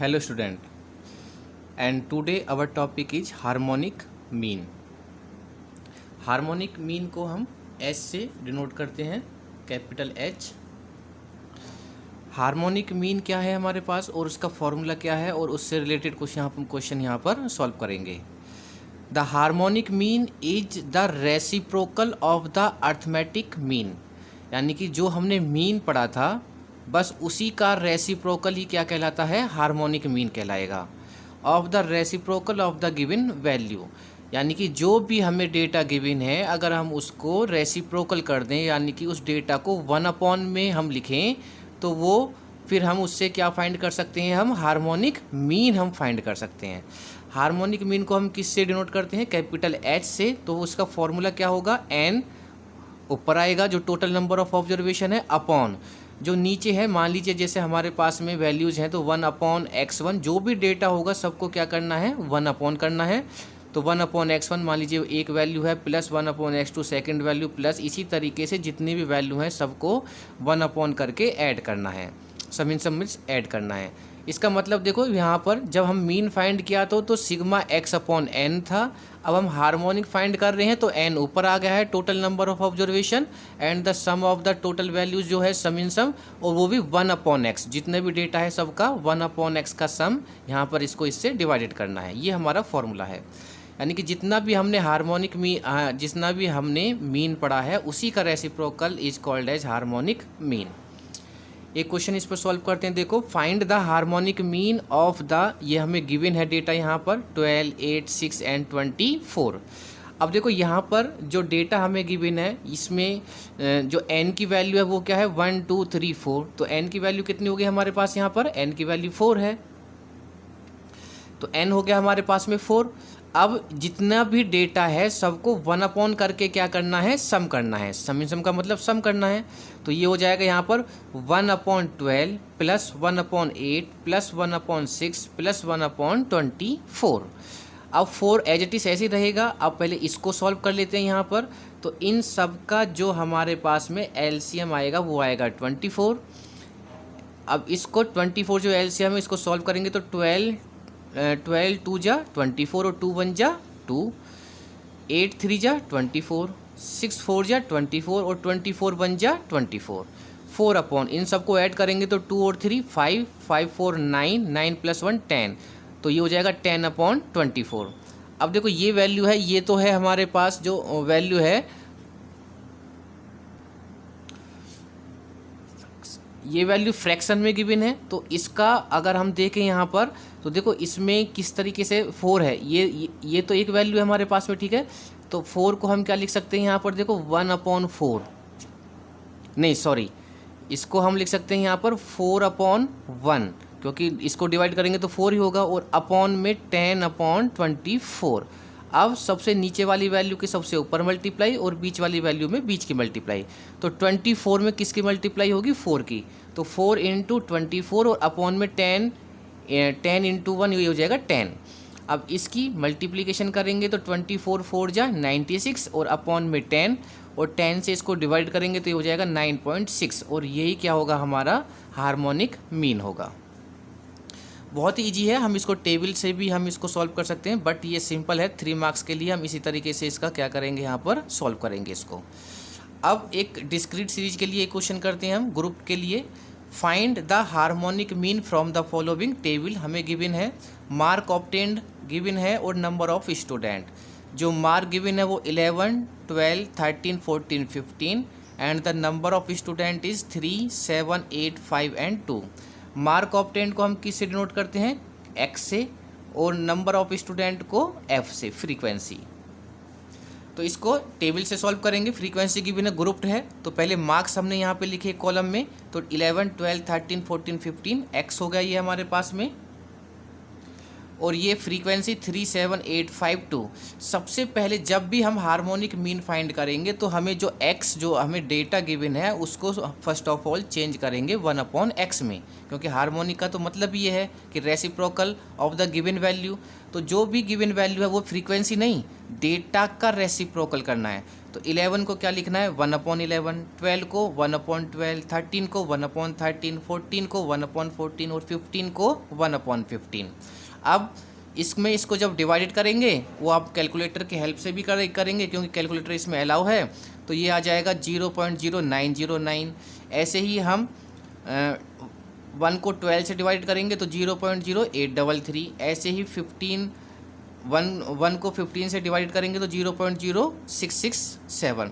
Hello student, and today our topic is harmonic mean. Harmonic mean को हम H से denote करते हैं, कैपिटल H। हार्मोनिक मीन क्या है हमारे पास और उसका फॉर्मूला क्या है और उससे रिलेटेड क्वेश्चन यहाँ पर सॉल्व करेंगे। The harmonic mean is the reciprocal of the arithmetic mean, यानी कि जो हमने मीन पढ़ा था बस उसी का रेसिप्रोकल ही क्या कहलाता है, हार्मोनिक मीन कहलाएगा। Of the reciprocal of the given value, यानी कि जो भी हमें डेटा गिवन है अगर हम उसको रेसिप्रोकल कर दें, यानी कि उस डेटा को 1/, में हम लिखें तो वो फिर हम उससे क्या फाइंड कर सकते हैं, हम हार्मोनिक मीन हम फाइंड कर सकते हैं। हार्मोनिक मीन को हम किससे डिनोट करते हैं, कैपिटल H से। तो उसका फॉर्मूला क्या होगा, n ऊपर आएगा जो टोटल नंबर ऑफ ऑब्जर्वेशन है, अपॉन जो नीचे है, मान लीजिए जैसे हमारे पास में वैल्यूज़ हैं तो 1/x1, जो भी डेटा होगा सबको क्या करना है, 1/ करना है। तो 1/x1 मान लीजिए एक वैल्यू है, plus 1/x2 second value, plus इसी तरीके से जितनी भी वैल्यू हैं सबको 1/ करके ऐड करना है, सम इन सम मीन्स ऐड करना है। इसका मतलब देखो यहाँ पर जब हम मीन फाइंड किया तो सिग्मा x/n था। अब हम हार्मोनिक फाइंड कर रहे हैं तो n ऊपर आ गया है, total number of observation and the sum of the total values जो है सम इन सम, और वो भी 1/x, जितने भी डेटा है सबका 1/x का सम, यहाँ पर इसको इससे डिवाइडेड करना है। ये हमारा फॉर्मूला है, यानी कि जितना भी हमने जितना भी हमने मीन पढ़ा है उसी का reciprocal is called as harmonic mean. एक क्वेश्चन इस पर सॉल्व करते हैं। देखो, find the harmonic mean of the, ये हमें गिवन है डेटा यहाँ पर 12, 8, 6 एंड 24। अब देखो यहाँ पर जो डेटा हमें गिवन है इसमें जो n की वैल्यू है वो क्या है, 1, 2, 3, 4। तो n की वैल्यू कितनी होगी हमारे पास, यहाँ पर n की वैल्यू 4 है, तो n हो गया हमारे पास में 4। अब जितना भी डेटा है सबको 1/ करके क्या करना है, सम करना है। सम इन सम का मतलब सम करना है, तो ये हो जाएगा यहाँ पर 1/12 प्लस 1/8 प्लस 1/6 प्लस 1/24। अब 4 एज इट इज ऐसे ही रहेगा। अब पहले इसको सॉल्व कर लेते हैं यहाँ पर। तो इन सब का जो हमारे पास में एलसीएम आएगा वो आएगा 24। अब इसको 24 जो एलसीएम है इसको सॉल्व करेंगे तो 12 2 जा 24 और 2 1 जा 2, 8 3 जा 24, 6 4 जा 24 और 24 1 जा 24, 4/, इन सबको ऐड करेंगे तो 2 और 3 5, 5 4 9, 9 + 1 10, तो ये हो जाएगा 10/24। अब देखो ये वैल्यू है, ये तो है हमारे पास जो वैल्यू है, ये वैल्यू फ्रैक्शन में गिवन है। तो इसका अगर हम देखें यहाँ पर तो देखो इसमें किस तरीके से 4 है, ये तो एक वैल्यू है हमारे पास में, ठीक है। तो 4 को हम क्या लिख सकते हैं यहाँ पर, देखो 1/4, नहीं सॉरी, इसको हम लिख सकते हैं यहाँ पर 4/1, क्योंकि इसको डिवाइड करेंगे तो 4 ही होगा, और अपॉन में 10/24। अब सबसे नीचे वाली वैल्यू के सबसे ऊपर मल्टीप्लाई और बीच वाली वैल्यू में बीच की मल्टीप्लाई। तो 24 में किसकी मल्टीप्लाई होगी, 4 की, तो 4 × 24 और अपॉन में 10 × 1, ये हो जाएगा 10। अब इसकी मल्टीप्लिकेशन करेंगे तो 24 4 जा 96 और अपॉन में 10, और 10 से इसको डिवाइड करेंगे तो ये हो जाएगा 9.6, और यही क्या होगा, हमारा हार्मोनिक मीन होगा। बहुत ही ईजी है, हम इसको टेबल से भी हम इसको सॉल्व कर सकते हैं, बट ये सिंपल है, 3 मार्क्स के लिए हम इसी तरीके से इसका क्या करेंगे, यहाँ पर सॉल्व करेंगे इसको। अब एक डिस्क्रीट सीरीज के लिए एक क्वेश्चन करते हैं हम ग्रुप के लिए। Find the harmonic mean from the following table, हमें गिवन है मार्क ऑब्टेन्ड गिवन है और नंबर ऑफ स्टूडेंट। जो मार्क गिवन है वो 11, 12, 13, 14, 15 and the number of student is 3, 7, 8, 5 and 2। Mark obtained को हम किस से डिनोट करते हैं, x से, और नंबर ऑफ स्टूडेंट को f से, फ्रीक्वेंसी। तो इसको टेबल से सॉल्व करेंगे। फ्रीक्वेंसी की बिना ग्रुप्ड है, तो पहले मार्क्स हमने यहाँ पे लिखे कॉलम में, तो 11, 12, 13, 14, 15 x हो गया ये हमारे पास में, और ये फ्रीक्वेंसी 37852। सबसे पहले जब भी हम हार्मोनिक मीन फाइंड करेंगे तो हमें जो x जो हमें डेटा गिवन है उसको फर्स्ट ऑफ ऑल चेंज करेंगे 1/x में, क्योंकि हार्मोनिक का तो मतलब ये है कि reciprocal of the given value. तो जो भी गिवन वैल्यू है वो फ्रीक्वेंसी नहीं, डेटा का रेसिप्रोकल करना है। तो 11 को क्या लिखना है 1/11, 12 को 1/12, 13 को 1/13, 14 को 1/14 और 15 को 1/15। अब इसमें इसको जब डिवाइडेड करेंगे वो आप कैलकुलेटर की हेल्प से भी करेंगे, क्योंकि कैलकुलेटर इसमें अलाउ है। तो ये आ जाएगा 0.0909। ऐसे ही हम 1 को 12 से डिवाइड करेंगे तो 0.0833। ऐसे ही 1 को 15 से डिवाइड करेंगे तो 0.0667।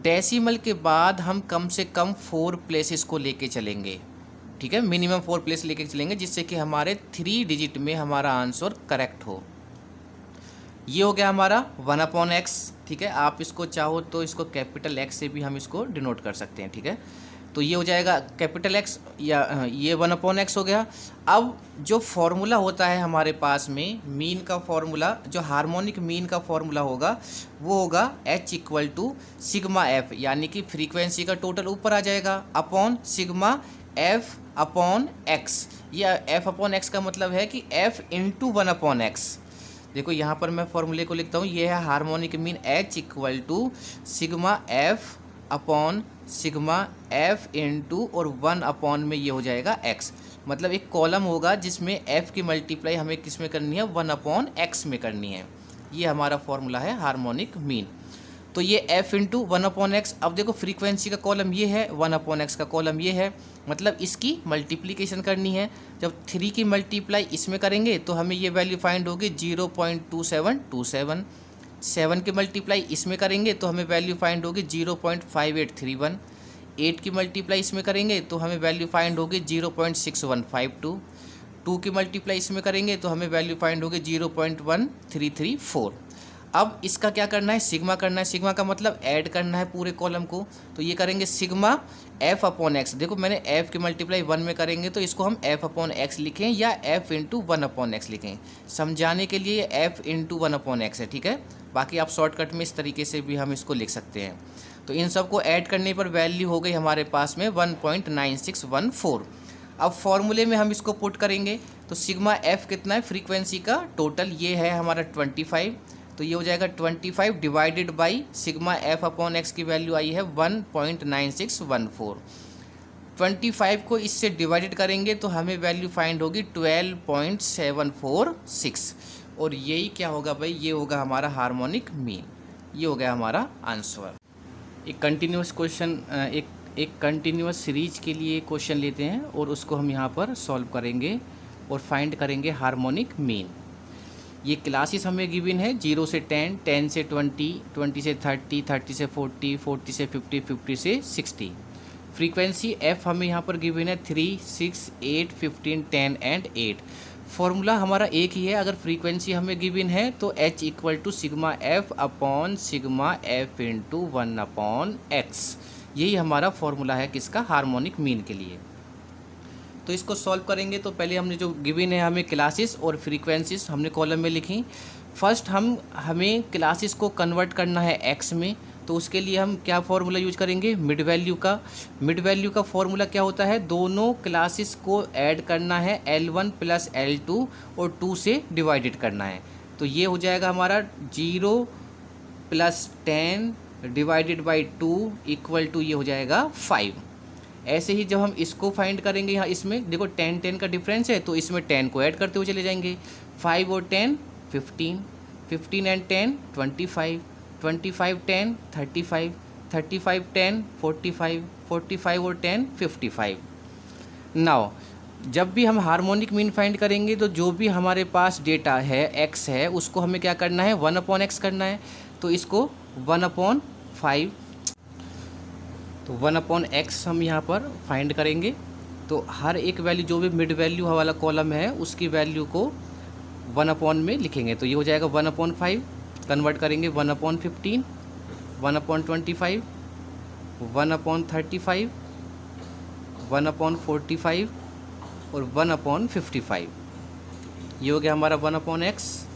डेसिमल के बाद हम कम से कम 4 प्लेसेस को लेके चलेंगे, ठीक है, मिनिमम 4 प्लेस लेके चलेंगे, जिससे कि हमारे 3 डिजिट में हमारा आंसर करेक्ट हो। ये हो गया हमारा 1/x, ठीक है। आप इसको चाहो तो इसको कैपिटल X से भी हम इसको डिनोट कर सकते हैं, ठीक है। तो ये हो जाएगा कैपिटल X या ये 1/x हो गया। अब जो फॉर्मूला होता है हमारे पास में मीन का फॉर्मूला, जो हार्मोनिक मीन का फॉर्मूला होगा वो होगा H = सिग्मा F, यानी कि फ्रीक्वेंसी का टोटल ऊपर आ जाएगा अपॉन सिग्मा F/x। या F/x का मतलब है कि F × 1/x। देखो यहाँ पर मैं फॉर्मूले को लिखता हूँ, ये है harmonic mean H = sigma F × और 1 में ये हो जाएगा x। मतलब एक कॉलम होगा जिसमें f की मल्टीप्लाई हमें किस में करनी है 1/x में करनी है। ये हमारा फॉर्मूला है हार्मोनिक मीन। तो ये f × 1/x। अब देखो फ्रीक्वेंसी का कॉलम ये है, 1/x का कॉलम ये है, मतलब इसकी मल्टीप्लिकेशन करनी है। जब 3 की मल्टीप्लाई इसमें करेंगे तो हमें ये वैल्यू फाइंड होगी 0.2727। 7 की मल्टीप्लाई इसमें करेंगे तो हमें वैल्यू फाइंड होगी 0.5831। 8 की मल्टीप्लाई इसमें करेंगे तो हमें वैल्यू फाइंड होगी 0.6152। 2 की मल्टीप्लाई इसमें करेंगे तो हमें वैल्यू फाइंड होगी 0.1334। अब इसका क्या करना है, सिग्मा करना है। सिग्मा का मतलब ऐड करना है पूरे कॉलम को। तो ये करेंगे सिग्मा F/x। देखो मैंने f की मल्टीप्लाई 1 में करेंगे तो इसको हम F/x लिखें या F × 1/x लिखें। समझाने के लिए F × 1/x है, ठीक है। बाकी आप शॉर्टकट में इस तरीके से भी हम इसको लिख सकते हैं। तो इन सब को ऐड करने पर वैल्यू हो गई हमारे पास में 1.9614। अब फॉर्मूले में हम इसको पुट करेंगे तो सिग्मा F कितना है फ्रीक्वेंसी का टोटल, ये है हमारा 25। तो ये हो जाएगा 25 डिवाइडेड बाई सिग्मा F/x की वैल्यू आई है 1.9614। 25 को इससे डिवाइडेड करेंगे तो हमें वैल्यू फाइंड होगी 12.746। और यही क्या होगा भाई, ये होगा हमारा हार्मोनिक मीन। ये हो गया हमारा आंसर। एक कंटिन्यूस क्वेश्चन, एक कंटिन्यूस सीरीज के लिए क्वेश्चन लेते हैं और उसको हम यहाँ पर सॉल्व करेंगे और फाइंड करेंगे हार्मोनिक मीन। ये क्लासेस हमें गिवन है 0 से 10, 10 से 20, 20 से 30, 30 से 40, 40 से 50, 50 से 60। फ्रीक्वेंसी f हमें यहाँ पर गिवन है 3, 6, 8, 15, 10 एंड 8। फॉर्मूला हमारा एक ही है। अगर फ्रीक्वेंसी हमें गिवन है तो H = सिग्मा F/सिग्मा F × 1/x। यही हमारा फॉर्मूला है किसका, हार्मोनिक मीन के लिए। तो इसको सॉल्व करेंगे तो पहले हमने जो गिवन है हमें क्लासेस और फ्रीक्वेंसीज हमने कॉलम में लिखी। फर्स्ट हमें क्लासेस को कन्वर्ट करना है x में, तो उसके लिए हम क्या फॉर्मूला यूज करेंगे, मिड वैल्यू का। मिड वैल्यू का फॉर्मूला क्या होता है, दोनों क्लासेस को ऐड करना है L1 + L2 और 2 से डिवाइडेड करना है। तो ये हो जाएगा हमारा 0 + 10 डिवाइडेड बाई 2 = ये हो जाएगा 5। ऐसे ही जब हम इसको फाइंड करेंगे, यहाँ इसमें देखो 10 10 का डिफरेंस है तो इसमें 10 को ऐड करते हुए चले जाएंगे। 5 और 10 15, 15 एंड 10 25, 25 10 35, 35 10 45, 45 और 10 55। नाउ जब भी हम हार्मोनिक मीन फाइंड करेंगे तो जो भी हमारे पास डेटा है x है उसको हमें क्या करना है 1/x करना है। तो इसको 1/5, तो 1/x हम यहाँ पर फाइंड करेंगे। तो हर एक वैल्यू जो भी मिड वैल्यू वाला कॉलम है उसकी वैल्यू को 1/ में लिखेंगे। तो ये हो जाएगा 1/5, कन्वर्ट करेंगे 1/15, 1/25, 1/35, 1/45 और 1/55। ये हो गया हमारा 1/x।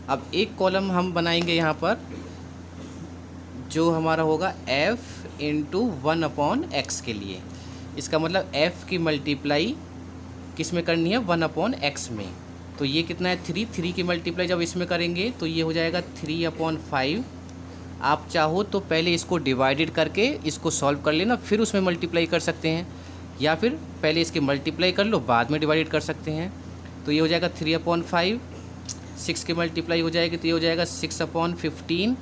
अब एक कॉलम हम बनाएंगे यहाँ पर जो हमारा होगा f इंटू 1/x के लिए। इसका मतलब f की मल्टीप्लाई किस में करनी है, 1/x में। तो ये कितना है 3 की मल्टीप्लाई जब इसमें करेंगे तो ये हो जाएगा 3/5। आप चाहो तो पहले इसको डिवाइडेड करके इसको सॉल्व कर लेना, फिर उसमें मल्टीप्लाई कर सकते हैं, या फिर पहले इसकी मल्टीप्लाई कर लो बाद में डिवाइडेड कर सकते हैं। तो ये हो जाएगा 3/5, 6 की मल्टीप्लाई हो जाएगी तो ये हो जाएगा 6/15,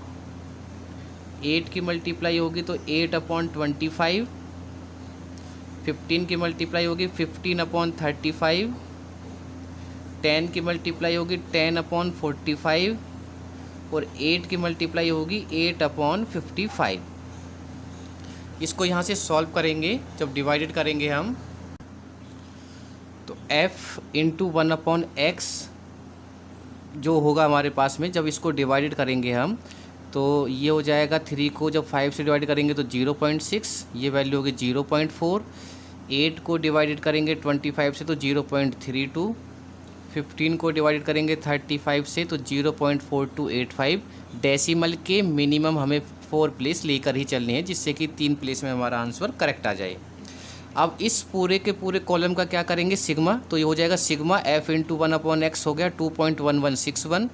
8 की मल्टीप्लाई होगी तो 8/25, 15 की मल्टीप्लाई होगी 15/35, 10 की मल्टीप्लाई होगी 10/45 और 8 की मल्टीप्लाई होगी 8/55। इसको यहाँ से सॉल्व करेंगे, जब डिवाइडेड करेंगे हम तो f इंटू 1/x जो होगा हमारे पास में, जब इसको डिवाइडेड करेंगे हम तो ये हो जाएगा 3 को जब 5 से डिवाइड करेंगे तो 0.6, ये वैल्यू होगी 0.4। 8 को डिवाइडेड करेंगे 25 से तो 0.32, 15 को डिवाइडेड करेंगे 35 से तो 0.4285। डेसिमल के मिनिमम हमें 4 प्लेस लेकर ही चलने हैं, जिससे कि 3 प्लेस में हमारा आंसर करेक्ट आ जाए। अब इस पूरे के पूरे कॉलम का क्या करेंगे, सिग्मा। तो ये हो जाएगा सिग्मा f इंटू 1/x हो गया 2.1161।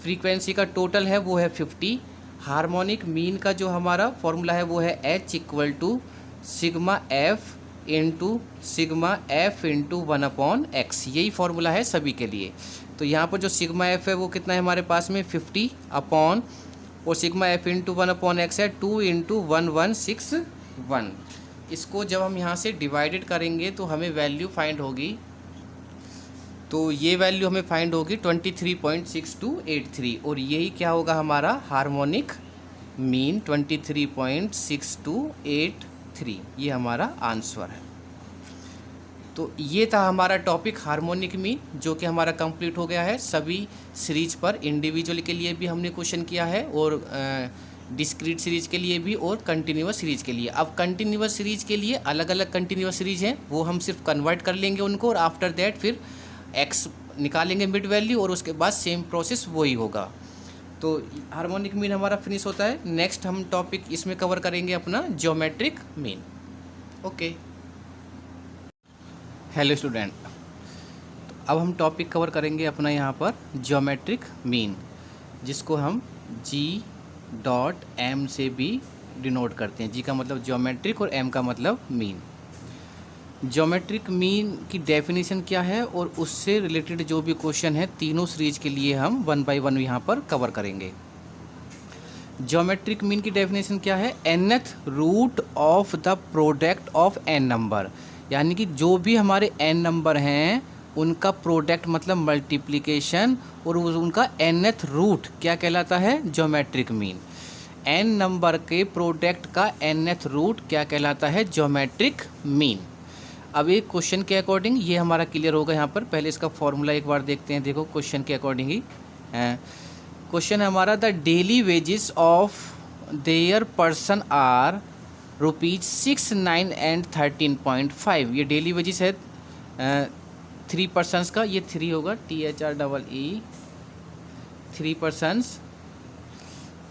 फ्रीक्वेंसी का टोटल है वो है 50। हार्मोनिक मीन का जो हमारा फॉर्मूला है वो है h equal to sigma f into 1/x। यही फॉर्मूला है सभी के लिए। तो यहाँ पर जो सिग्मा f है वो कितना है हमारे पास में 50 अपॉन, और सिग्मा f इंटू 1/x है 2 इंटू 1161। इसको जब हम यहाँ से डिवाइडेड करेंगे तो हमें वैल्यू फाइंड होगी, तो ये वैल्यू हमें फाइंड होगी 23.6283, और यही क्या होगा हमारा हार्मोनिक मीन 23.6283। ये हमारा आंसर है। तो ये था हमारा टॉपिक हार्मोनिक मीन, जो कि हमारा कंप्लीट हो गया है। सभी सीरीज पर इंडिविजुअल के लिए भी हमने क्वेश्चन किया है, और डिस्क्रीट सीरीज के लिए भी, और कंटिन्यूअस सीरीज के लिए। अब कंटिन्यूअस सीरीज के लिए अलग अलग कंटिन्यूअस सीरीज हैं, वो हम सिर्फ कन्वर्ट कर लेंगे उनको, और आफ्टर दैट फिर x निकालेंगे मिड वैल्यू, और उसके बाद सेम प्रोसेस वही होगा। तो हार्मोनिक मीन हमारा फिनिश होता है। नेक्स्ट हम टॉपिक इसमें कवर करेंगे अपना geometric mean. Okay, hello student, तो अब हम टॉपिक कवर करेंगे अपना यहाँ पर ज्योमेट्रिक मीन, जिसको हम G.M से भी डिनोट करते हैं। G का मतलब ज्योमेट्रिक और M का मतलब मीन। ज्योमेट्रिक मीन की डेफिनेशन क्या है और उससे रिलेटेड जो भी क्वेश्चन है तीनों सीरीज के लिए हम 1 बाय 1 यहाँ पर कवर करेंगे। ज्योमेट्रिक मीन की डेफिनेशन क्या है, nth root of the product of n number, यानी कि जो भी हमारे n नंबर हैं उनका प्रोडक्ट मतलब मल्टीप्लिकेशन, और उनका nth रूट क्या कहलाता है, ज्योमेट्रिक मीन। n नंबर के प्रोडक्ट का nth रूट क्या कहलाता है, ज्योमेट्रिक मीन। अब एक क्वेश्चन के अकॉर्डिंग ये हमारा क्लियर होगा यहाँ पर। पहले इसका फॉर्मूला एक बार देखते हैं। देखो क्वेश्चन के अकॉर्डिंग ही क्वेश्चन है हमारा, the daily wages of their person are ₹6, 9 and 13.5। ये डेली वेजेस है 3 पर्सनस का, ये 3 होगा THREE 3 persons.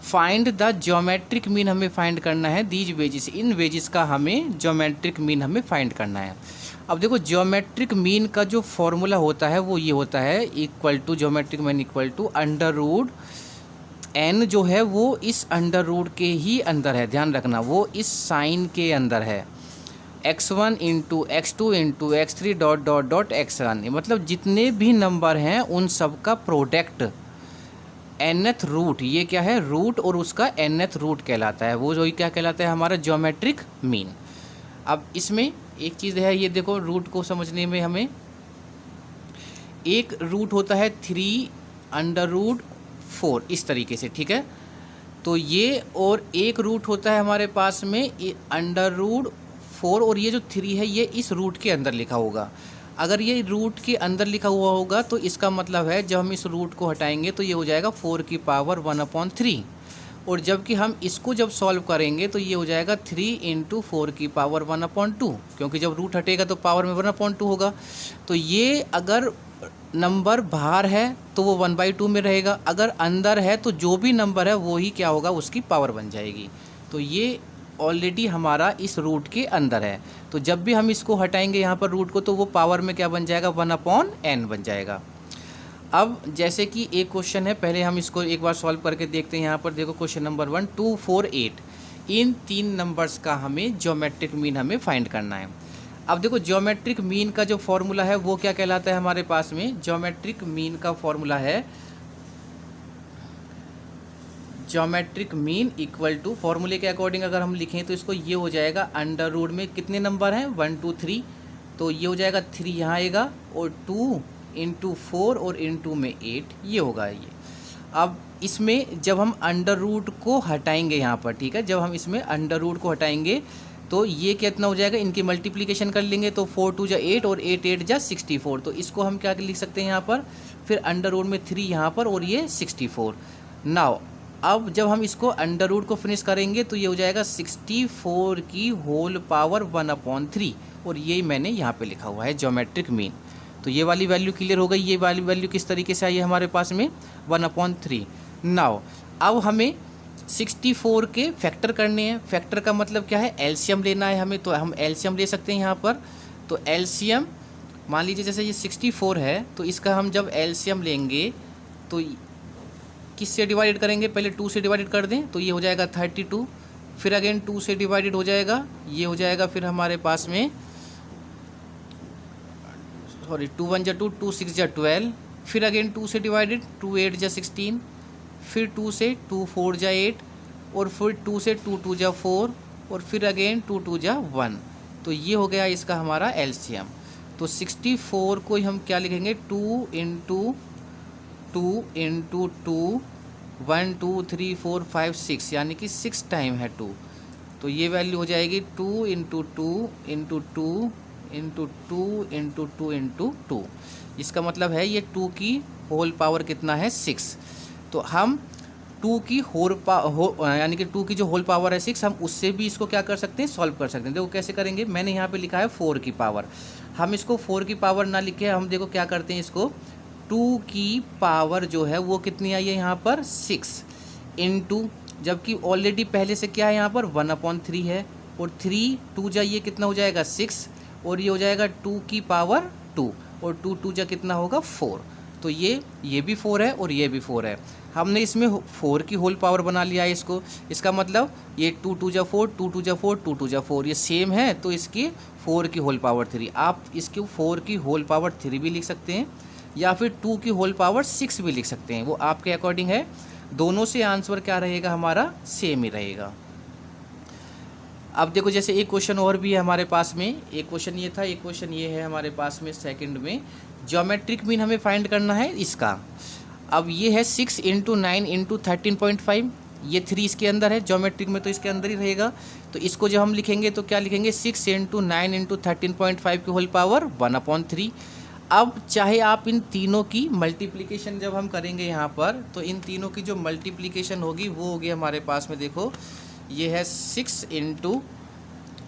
Find the geometric mean हमें फाइंड करना है दीज वेजेस, इन वेजेस का हमें ज्योमेट्रिक मीन हमें फाइंड करना है। अब देखो ज्योमेट्रिक मीन का जो फॉर्मूला होता है वो ये होता है, equal to geometric mean equal to under root n जो है वो इस अंडर रूट के ही अंदर है, ध्यान रखना वो इस साइन के अंदर है, x1 into x2 into x3 dot dot dot x1, मतलब जितने भी नंबर हैं उन सब का प्रोडक्ट nth रूट, ये क्या है रूट, और उसका nth रूट कहलाता है, वो जो क्या कहलाता है हमारा ज्योमेट्रिक मीन। अब इसमें एक चीज़ है, ये देखो रूट को समझने में हमें, एक रूट होता है 3√4 इस तरीके से, ठीक है। तो ये और एक रूट होता है हमारे पास में √4, और ये जो 3 है ये इस रूट के अंदर लिखा होगा। अगर ये रूट के अंदर लिखा हुआ होगा तो इसका मतलब है जब हम इस रूट को हटाएंगे तो ये हो जाएगा 4 की पावर 1/3, और जबकि हम इसको जब सॉल्व करेंगे तो ये हो जाएगा 3 इंटू 4 की पावर 1/2, क्योंकि जब रूट हटेगा तो पावर में 1/2 होगा। तो ये अगर नंबर बाहर है तो वो 1/2 में रहेगा, अगर अंदर है तो जो भी नंबर है वो ही क्या होगा, उसकी पावर बन जाएगी। तो ये ऑलरेडी हमारा इस रूट के अंदर है, तो जब भी हम इसको हटाएंगे यहाँ पर रूट को, तो वो पावर में क्या बन जाएगा, 1/n बन जाएगा। अब जैसे कि एक क्वेश्चन है, पहले हम इसको एक बार सॉल्व करके देखते हैं। यहाँ पर देखो क्वेश्चन नंबर 1, 2, 4, 8, इन 3 नंबर्स का हमें ज्योमेट्रिक मीन हमें फाइंड करना है। अब देखो ज्योमेट्रिक मीन का जो फॉर्मूला है वो क्या कहलाता है हमारे पास में, ज्योमेट्रिक मीन का फॉर्मूला है, ज्योमेट्रिक मीन इक्वल टू, फॉर्मूले के अकॉर्डिंग अगर हम लिखें तो इसको ये हो जाएगा, अंडर रूट में कितने नंबर हैं, 1, 2, 3, तो ये हो जाएगा 3 यहाँ आएगा, और 2 इंटू 4 और इंटू में 8 ये होगा ये। अब इसमें जब हम अंडर रूट को हटाएंगे यहाँ पर, ठीक है, जब हम इसमें अंडर रूट को हटाएंगे तो ये कितना हो जाएगा, इनकी मल्टीप्लिकेशन कर लेंगे तो 4 2 जा 8 और 8 8 जा 64, तो इसको हम क्या लिख सकते हैं यहाँ पर, फिर अंडर रूट में 3 यहाँ पर और ये 64। नाउ अब जब हम इसको अंडर रूट को फिनिश करेंगे तो ये हो जाएगा 64 की होल पावर 1/3, और ये मैंने यहाँ पे लिखा हुआ है ज्योमेट्रिक मीन। तो ये वाली वैल्यू क्लियर हो गई। ये वाली वैल्यू किस तरीके से आई है हमारे पास में, 1/3। नाउ अब हमें 64 के फैक्टर करने हैं। फैक्टर का मतलब क्या है, एलसीएम लेना है हमें, तो हम एलसीएम ले सकते हैं यहाँ पर। तो एलसीएम मान लीजिए जैसे ये 64 है, तो इसका हम जब एलसीएम लेंगे तो किससे डिवाइडेड करेंगे, पहले 2 से डिवाइडेड कर दें तो ये हो जाएगा 32, फिर अगेन 2 से डिवाइडेड हो जाएगा, ये हो जाएगा फिर हमारे पास में, सॉरी 2 1 जा 2, 2 6 जा 12, फिर अगेन 2 से डिवाइडेड, 2 8 जा 16, फिर 2 से 2 4 जा 8, और फिर 2 से 2 2 जा 4, और फिर अगेन 2 2 जा 1। तो ये हो गया इसका हमारा एलसीएम। तो 64 को हम क्या लिखेंगे, 2 इंटू 2 इंटू 2, 1 2 3 4 5 6, यानी कि 6 टाइम है 2, तो ये वैल्यू हो जाएगी 2 into 2 into 2 into 2 into 2 into 2। इसका मतलब है ये 2 की होल पावर कितना है, 6। तो हम 2 की यानी कि 2 की जो होल पावर है 6, हम उससे भी इसको क्या कर सकते हैं, सॉल्व कर सकते हैं। देखो कैसे करेंगे, मैंने यहाँ पे लिखा है 4 की पावर, हम इसको 4 की पावर ना लिखे, हम देखो क्या करते हैं, इसको 2 की पावर जो है वो कितनी आई है यहाँ पर, 6 इंटू, जबकि ऑलरेडी पहले से क्या है यहाँ पर 1/3 है, और 3 2 जा ये कितना हो जाएगा 6, और ये हो जाएगा 2 की पावर 2, और 2 2 जा कितना होगा 4। तो ये भी 4 है और ये भी 4 है, हमने इसमें 4 की होल पावर बना लिया है इसको। इसका मतलब ये 2 2 जा 4, 2 2 जा 4, 2 2 जा 4, ये सेम है, तो इसकी 4 की होल पावर 3। आप इसके 4 की होल पावर 3 भी लिख सकते हैं, या फिर 2 की होल पावर 6 भी लिख सकते हैं, वो आपके अकॉर्डिंग है। दोनों से आंसर क्या रहेगा हमारा, सेम ही रहेगा। अब देखो जैसे एक क्वेश्चन और भी है हमारे पास में, एक क्वेश्चन ये था, एक क्वेश्चन ये है हमारे पास में सेकंड में, ज्योमेट्रिक मीन हमें फाइंड करना है इसका। अब ये है 6 इंटू 9 इंटू 13.5, ये 3 इसके अंदर है, ज्योमेट्रिक में तो इसके अंदर ही रहेगा। तो इसको जब हम लिखेंगे तो क्या लिखेंगे, 6 इंटू 9 इंटू 13.5 की होल पावर 1/3। अब चाहे आप इन तीनों की मल्टीप्लिकेशन जब हम करेंगे यहाँ पर, तो इन तीनों की जो मल्टीप्लिकेशन होगी वो होगी हमारे पास में, देखो ये है 6 इंटू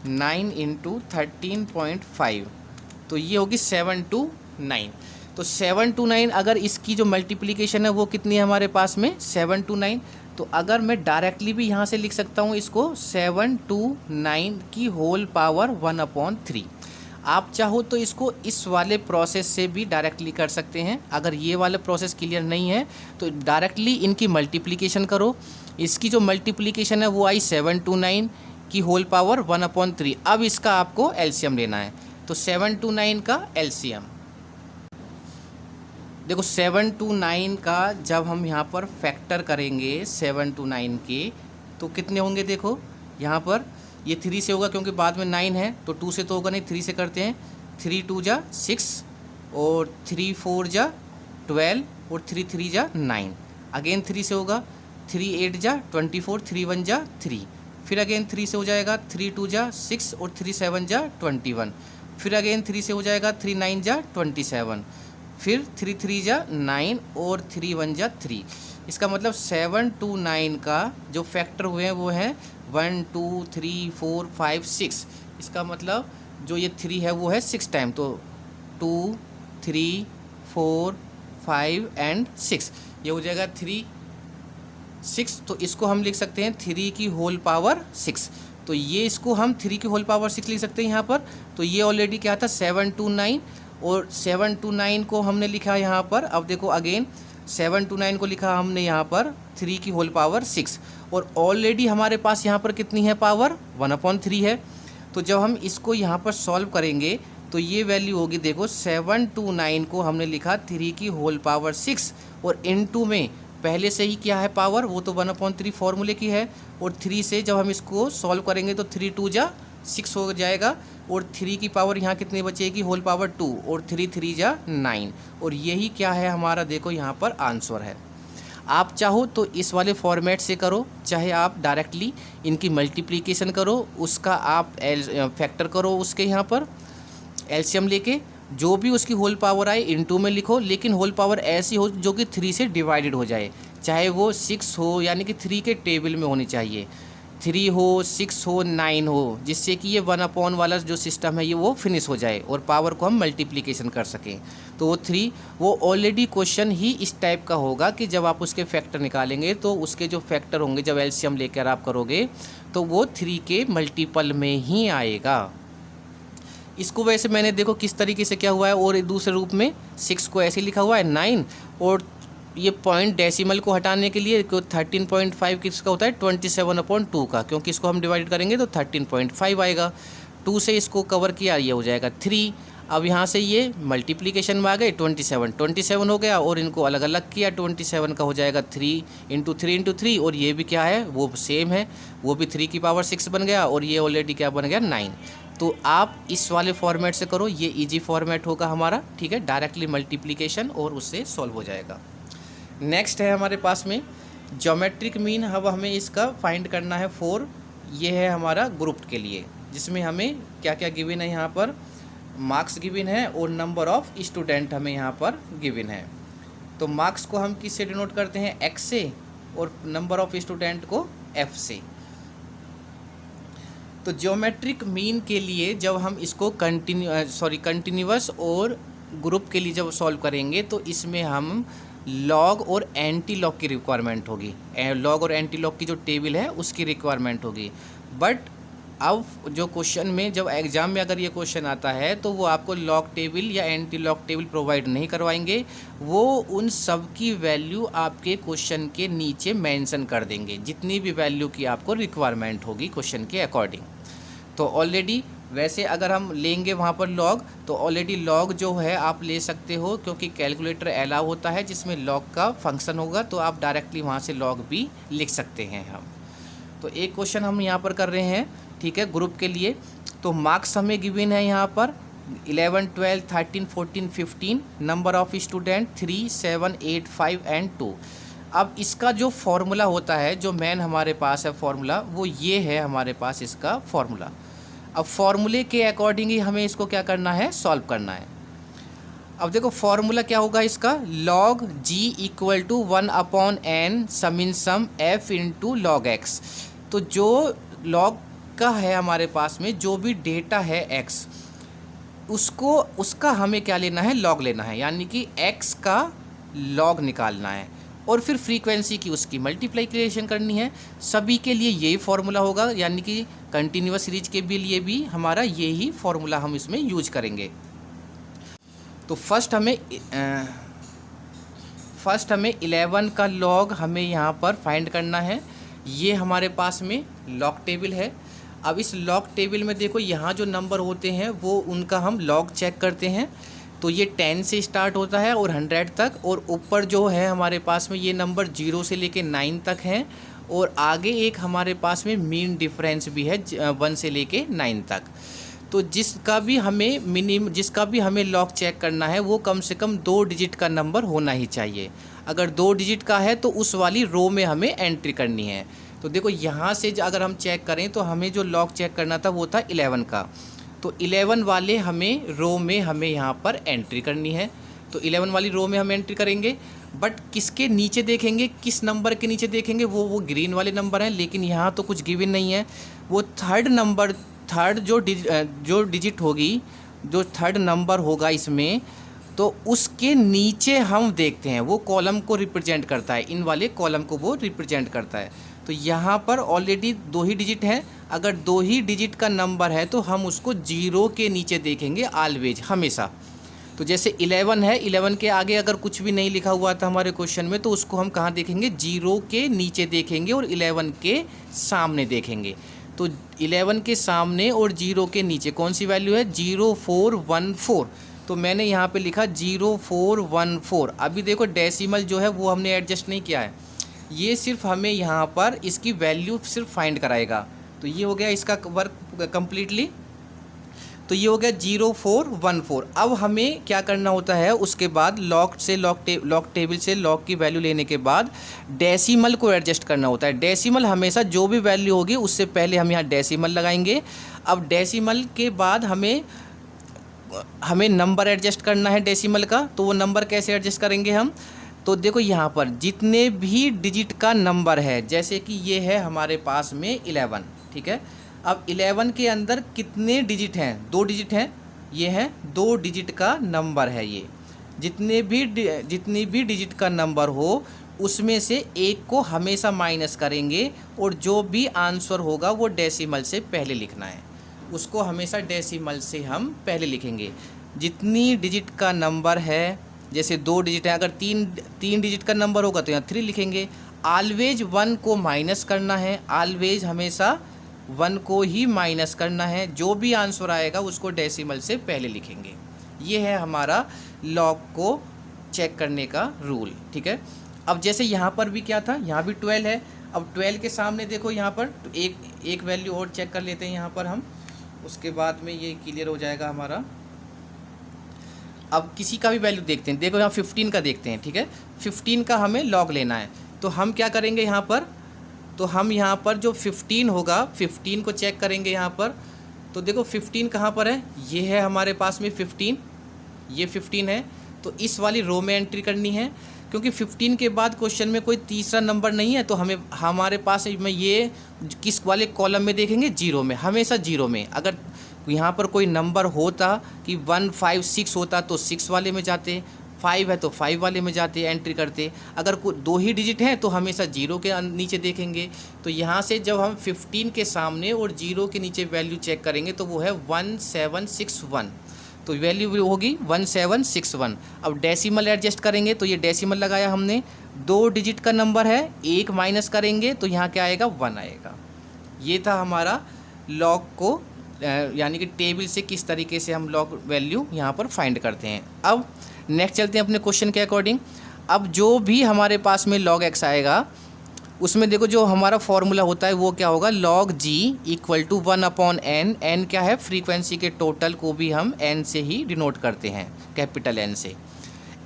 9 इंटू 13.5, तो ये होगी 7 to 9। तो 7 to 9 अगर इसकी जो मल्टीप्लिकेशन है वो कितनी है हमारे पास में, 7 to 9। तो अगर मैं डायरेक्टली भी यहाँ से लिख सकता हूँ इसको 7 to 9 की होल पावर 1/3। आप चाहो तो इसको इस वाले प्रोसेस से भी डायरेक्टली कर सकते हैं। अगर ये वाला प्रोसेस क्लियर नहीं है तो डायरेक्टली इनकी मल्टीप्लिकेशन करो। इसकी जो मल्टीप्लिकेशन है वो आई 7 to 9 की होल पावर 1/3। अब इसका आपको एलसीएम लेना है, तो 7 to 9 का एलसीएम देखो 7 to 9 का जब हम यहाँ पर फैक्टर करेंगे 7 to 9 के, तो कितने होंगे, देखो यहाँ पर ये 3 से होगा क्योंकि बाद में 9 है, तो 2 से तो होगा नहीं, 3 से करते हैं। 3 2 जा 6 और 3 4 जा 12 और 3 3 जा 9, अगेन 3 से होगा, 3 8 जा 24, 3 1 जा 3, फिर अगेन 3 से हो जाएगा, 3 2 जा 6 और 3 7 जा 21, फिर अगेन 3 से हो जाएगा, 3 9 जा 27, फिर 3 3 जा 9 और 3 1 जा 3। इसका मतलब 7 to 9 का जो फैक्टर हुए हैं वो हैं 1 2 3 4 5 6। इसका मतलब जो ये 3 है वो है 6 टाइम, तो 2 3 4 5 एंड 6, ये हो जाएगा 3 6। तो इसको हम लिख सकते हैं 3 की होल पावर 6। तो ये इसको हम 3 की होल पावर 6 लिख सकते हैं यहाँ पर। तो ये ऑलरेडी क्या था 7 to 9, और 7 to 9 को हमने लिखा यहाँ पर। अब देखो अगेन 7 to 9 को लिखा हमने यहाँ पर 3 की होल पावर 6, और ऑलरेडी हमारे पास यहाँ पर कितनी है पावर 1/3 है। तो जब हम इसको यहाँ पर सॉल्व करेंगे तो ये वैल्यू होगी, देखो 7 to 9 को हमने लिखा 3 की होल पावर 6, और इनटू में पहले से ही क्या है पावर, वो तो 1/3 फॉर्मूले की है, और 3 से जब हम इसको सॉल्व करेंगे तो 3 2 जा 6 हो जाएगा, और 3 की पावर यहाँ कितनी बचेगी होल पावर 2, और 3 3 जा 9, और यही क्या है हमारा देखो यहाँ पर आंसर है। आप चाहो तो इस वाले फॉर्मेट से करो, चाहे आप डायरेक्टली इनकी मल्टीप्लिकेशन करो, उसका आप फैक्टर करो, उसके यहाँ पर एलसीएम लेके जो भी उसकी होल पावर आए इनटू में लिखो, लेकिन होल पावर ऐसी हो जो कि 3 से डिवाइडेड हो जाए, चाहे वो 6 हो यानी कि 3 के टेबल में होनी चाहिए, 3 हो 6 हो 9 हो, जिससे कि ये 1/, वाला जो सिस्टम है ये वो फिनिश हो जाए और पावर को हम मल्टीप्लिकेशन कर सकें। तो वो 3 वो ऑलरेडी क्वेश्चन ही इस टाइप का होगा कि जब आप उसके फैक्टर निकालेंगे तो उसके जो फैक्टर होंगे जब एलसीएम लेकर आप करोगे तो वो 3 के मल्टीपल में ही आएगा। इसको वैसे मैंने देखो किस तरीके से क्या हुआ है, और दूसरे रूप में 6 को ऐसे लिखा हुआ है 9, और ये पॉइंट डेसिमल को हटाने के लिए 13.5 किसका होता है 27/2 का, क्योंकि इसको हम डिवाइड करेंगे तो 13.5 आएगा। 2 से इसको कवर किया, ये हो जाएगा 3। अब यहाँ से ये मल्टीप्लिकेशन में आ गए 27 हो गया, और इनको अलग अलग किया 27 का हो जाएगा 3 × 3 × 3, और ये भी क्या है वो सेम है, वो भी 3 की पावर 6 बन गया, और ये ऑलरेडी क्या बन गया 9। तो आप इस वाले फॉर्मेट से करो, ये इजी फॉर्मेट होगा हमारा, ठीक है, डायरेक्टली मल्टीप्लिकेशन और उससे सॉल्व हो जाएगा। नेक्स्ट है हमारे पास में ज्योमेट्रिक मीन। अब हमें इसका फाइंड करना है 4, ये है हमारा ग्रुप के लिए, जिसमें हमें क्या क्या गिवन है, यहाँ पर मार्क्स गिवन है और नंबर ऑफ स्टूडेंट हमें यहाँ पर गिवन है। तो मार्क्स को हम किससे डिनोट करते हैं x से, और नंबर ऑफ स्टूडेंट को f से। तो ज्योमेट्रिक मीन के लिए जब हम इसको कंटिन्यूअस और ग्रुप के लिए जब सॉल्व करेंगे तो इसमें हम लॉग और एंटी लॉग की रिक्वायरमेंट होगी, लॉग और एंटी लॉग की जो टेबल है उसकी रिक्वायरमेंट होगी। बट अब जो क्वेश्चन में जब एग्ज़ाम में अगर ये क्वेश्चन आता है तो वो आपको लॉग टेबल या एंटी लॉग टेबल प्रोवाइड नहीं करवाएंगे, वो उन सब की वैल्यू आपके क्वेश्चन के नीचे मेंशन कर देंगे, जितनी भी वैल्यू की आपको रिक्वायरमेंट होगी क्वेश्चन के अकॉर्डिंग। तो ऑलरेडी वैसे अगर हम लेंगे वहाँ पर लॉग, तो ऑलरेडी लॉग जो है आप ले सकते हो, क्योंकि कैलकुलेटर अलाउ होता है जिसमें लॉग का फंक्शन होगा, तो आप डायरेक्टली वहाँ से लॉग भी लिख सकते हैं हम। तो एक क्वेश्चन हम यहाँ पर कर रहे हैं, ठीक है, ग्रुप के लिए। तो मार्क्स हमें गिवन है यहाँ पर 11 12 13 14 15, नंबर ऑफ स्टूडेंट 3 7 8 5 एंड 2। अब इसका जो फॉर्मूला होता है, जो मेन हमारे पास है फॉर्मूला, वो ये है हमारे पास इसका फॉर्मूला। अब फॉर्मूले के अकॉर्डिंग ही हमें इसको क्या करना है, सॉल्व करना है। अब देखो फॉर्मूला क्या होगा इसका, log g = 1/n some in sum f × log x। तो जो log का है हमारे पास में जो भी डेटा है x, उसका हमें क्या लेना है, log लेना है, यानी कि x का log निकालना है, और फिर फ्रीक्वेंसी की उसकी मल्टीप्लिकेशन करनी है। सभी के लिए यही फार्मूला होगा, यानी कि कंटिन्यूअस सीरीज के भी लिए भी हमारा यही फार्मूला हम इसमें यूज करेंगे। तो फर्स्ट हमें 11 का लॉग हमें यहाँ पर फाइंड करना है। ये हमारे पास में लॉग टेबल है। अब इस लॉग टेबल में देखो यहाँ जो नंबर होते हैं वो उनका हम लॉग चेक करते हैं। तो ये 10 से स्टार्ट होता है और 100 तक, और ऊपर जो है हमारे पास में ये नंबर 0 से लेके 9 तक हैं, और आगे एक हमारे पास में मीन डिफरेंस भी है 1 से लेके 9 तक। तो जिसका भी हमें लॉग चेक करना है वो कम से कम 2 डिजिट का नंबर होना ही चाहिए। अगर 2 डिजिट का है तो उस वाली रो में हमें एंट्री करनी है। तो देखो यहाँ से अगर हम चेक करें तो हमें जो लॉग चेक करना था वो था 11 का। तो 11 वाले हमें रो में हमें यहाँ पर एंट्री करनी है। तो 11 वाली रो में हम एंट्री करेंगे, बट किसके नीचे देखेंगे, किस नंबर के नीचे देखेंगे, वो ग्रीन वाले नंबर हैं। लेकिन यहाँ तो कुछ गिवन नहीं है। वो थर्ड जो डिजिट होगी, जो थर्ड नंबर होगा इसमें, तो उसके नीचे हम देखते हैं वो कॉलम को रिप्रेजेंट करता है, इन वाले कॉलम को वो रिप्रेजेंट करता है। तो यहाँ पर ऑलरेडी 2 ही डिजिट हैं, अगर 2 ही डिजिट का नंबर है तो हम उसको 0 के नीचे देखेंगे ऑलवेज, हमेशा। तो जैसे 11 है, 11 के आगे अगर कुछ भी नहीं लिखा हुआ था हमारे क्वेश्चन में, तो उसको हम कहाँ देखेंगे, 0 के नीचे देखेंगे और 11 के सामने देखेंगे। तो 11 के सामने और 0 के नीचे कौन सी वैल्यू है, 0414। तो मैंने यहाँ पे लिखा 0414। अभी देखो डेसिमल जो है वो हमने एडजस्ट नहीं किया है, ये सिर्फ हमें यहाँ पर इसकी वैल्यू सिर्फ फाइंड कराएगा। तो ये हो गया इसका वर्क कंप्लीटली। तो ये हो गया 0414। अब हमें क्या करना होता है, उसके बाद लॉग टेबल से लॉग की वैल्यू लेने के बाद डेसिमल को एडजस्ट करना होता है। डेसिमल हमेशा जो भी वैल्यू होगी उससे पहले हम यहाँ डेसिमल लगाएंगे। अब डेसिमल के बाद हमें नंबर एडजस्ट करना है डेसिमल का। तो वो नंबर कैसे एडजस्ट करेंगे हम, तो देखो यहाँ पर जितने भी डिजिट का नंबर है, जैसे कि ये है हमारे पास में 11, ठीक है। अब 11 के अंदर कितने डिजिट हैं, 2 डिजिट हैं, ये है 2 डिजिट का नंबर है ये। जितनी भी डिजिट का नंबर हो उसमें से एक को हमेशा माइनस करेंगे और जो भी आंसर होगा वो डेसिमल से पहले लिखना है, उसको हमेशा डेसिमल से हम पहले लिखेंगे। जितनी डिजिट का नंबर है, जैसे 2 डिजिट है, अगर तीन डिजिट का नंबर होगा तो यहाँ 3 लिखेंगे। ऑलवेज 1 को माइनस करना है, ऑलवेज हमेशा 1 को ही माइनस करना है, जो भी आंसर आएगा उसको डेसिमल से पहले लिखेंगे। ये है हमारा लॉग को चेक करने का रूल, ठीक है। अब जैसे यहाँ पर भी क्या था, यहाँ भी 12 है। अब 12 के सामने देखो यहाँ पर एक वैल्यू और चेक कर लेते हैं यहाँ पर हम, उसके बाद में ये क्लियर हो जाएगा हमारा। अब किसी का भी वैल्यू देखते हैं, देखो यहाँ 15 का देखते हैं, ठीक है। 15 का हमें लॉग लेना है, तो हम क्या करेंगे यहाँ पर, तो हम यहाँ पर जो 15 होगा 15 को चेक करेंगे यहाँ पर। तो देखो 15 कहाँ पर है, ये है हमारे पास में 15, ये 15 है। तो इस वाली रो में एंट्री करनी है, क्योंकि 15 के बाद क्वेश्चन में कोई तीसरा नंबर नहीं है। तो हमारे पास में ये किस वाले कॉलम में देखेंगे, 0 में, हमेशा 0 में। अगर यहाँ पर कोई नंबर होता कि 1 5 6 होता तो 6 वाले में जाते, 5 है तो 5 वाले में जाते, एंट्री करते। अगर 2 ही डिजिट हैं तो हमेशा 0 के नीचे देखेंगे। तो यहाँ से जब हम 15 के सामने और 0 के नीचे वैल्यू चेक करेंगे तो वो है 1761। तो वैल्यू होगी 1761। अब डेसिमल एडजस्ट करेंगे, तो ये डेसिमल लगाया हमने, 2 डिजिट का नंबर है, 1 माइनस करेंगे तो यहाँ क्या आएगा, 1 आएगा। ये था हमारा लॉग को यानी कि टेबल से किस तरीके से हम लॉग वैल्यू यहाँ पर फाइंड करते हैं। अब नेक्स्ट चलते हैं अपने क्वेश्चन के अकॉर्डिंग। अब जो भी हमारे पास में log x आएगा उसमें देखो जो हमारा फॉर्मूला होता है वो क्या होगा, log g equal to 1/n। n क्या है, फ्रीक्वेंसी के टोटल को भी हम n से ही डिनोट करते हैं, कैपिटल N से।